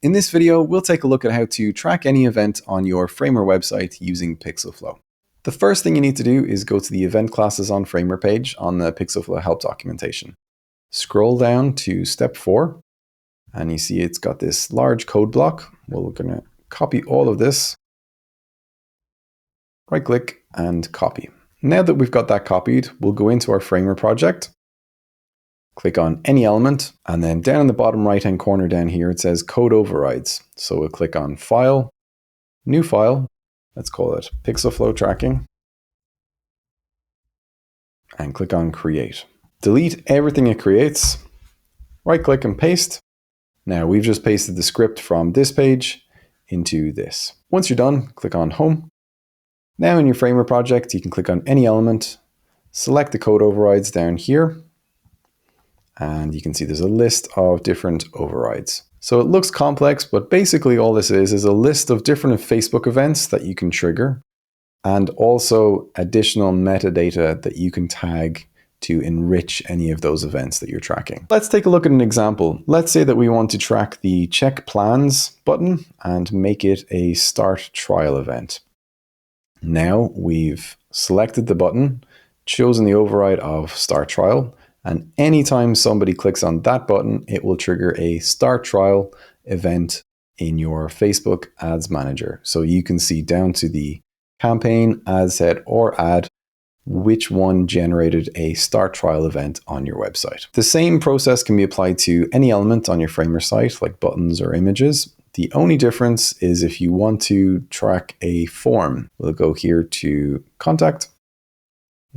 In this video, we'll take a look at how to track any event on your Framer website using PixelFlow. The first thing you need to do is go to the Event Classes on Framer page on the PixelFlow help documentation. Scroll down to step 4, and you see it's got this large code block. Well, we're going to copy all of this. Right-click and copy. Now that we've got that copied, we'll go into our Framer project. Click on any element, and then down in the bottom right-hand corner down here, it says Code Overrides. So we'll click on File, New File, let's call it PixelFlow Tracking, and click on Create. Delete everything it creates, right-click and paste. Now we've just pasted the script from this page into this. Once you're done, click on Home. Now in your Framer project, you can click on any element, select the Code Overrides down here, and you can see there's a list of different overrides. So it looks complex, but basically all this is a list of different Facebook events that you can trigger, and also additional metadata that you can tag to enrich any of those events that you're tracking. Let's take a look at an example. Let's say that we want to track the Check Plans button and make it a Start Trial event. Now we've selected the button, chosen the override of Start Trial, and anytime somebody clicks on that button, it will trigger a Start Trial event in your Facebook Ads Manager. So you can see down to the campaign, ad set, or ad, which one generated a Start Trial event on your website. The same process can be applied to any element on your Framer site, like buttons or images. The only difference is if you want to track a form. We'll go here to Contact.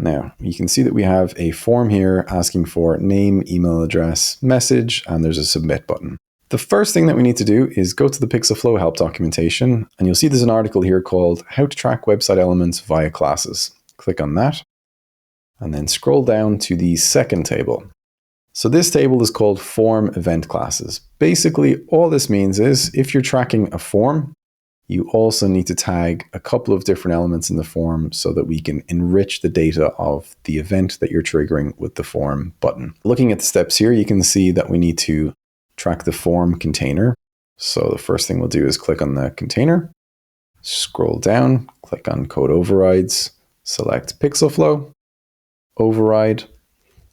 Now, you can see that we have a form here asking for name, email address, message, and there's a submit button. The first thing that we need to do is go to the PixelFlow help documentation, and you'll see there's an article here called How to Track Website Elements via Classes. Click on that, and then scroll down to the second table. So this table is called Form Event Classes. Basically, all this means is if you're tracking a form, you also need to tag a couple of different elements in the form so that we can enrich the data of the event that you're triggering with the form button. Looking at the steps here, you can see that we need to track the form container. So the first thing we'll do is click on the container, scroll down, click on Code Overrides, select PixelFlow, Override,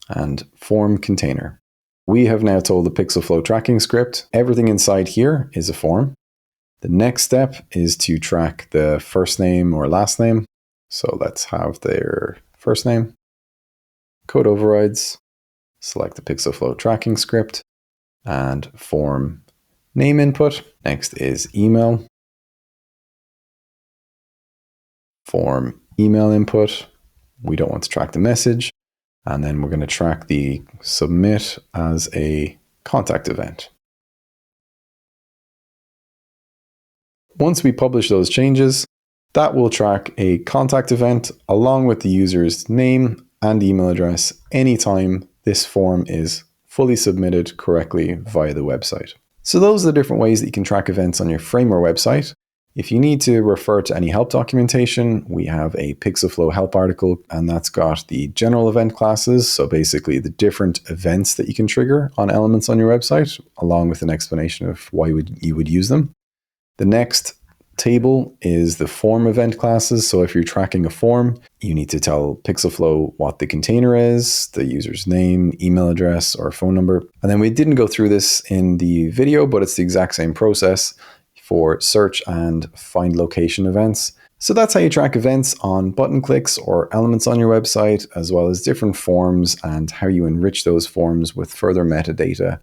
and Form Container. We have now told the PixelFlow tracking script everything inside here is a form. The next step is to track the first name or last name. So let's have their first name. Code Overrides, select the PixelFlow tracking script, and form name input. Next is email. Form email input. We don't want to track the message. And then we're going to track the submit as a contact event. Once we publish those changes, that will track a contact event along with the user's name and email address anytime this form is fully submitted correctly via the website. So those are the different ways that you can track events on your Framer website. If you need to refer to any help documentation, we have a PixelFlow help article, and that's got the general event classes, so basically the different events that you can trigger on elements on your website, along with an explanation of why you would use them. The next table is the form event classes. So if you're tracking a form, you need to tell PixelFlow what the container is, the user's name, email address, or phone number. And then we didn't go through this in the video, but it's the exact same process for search and find location events. So that's how you track events on button clicks or elements on your website, as well as different forms and how you enrich those forms with further metadata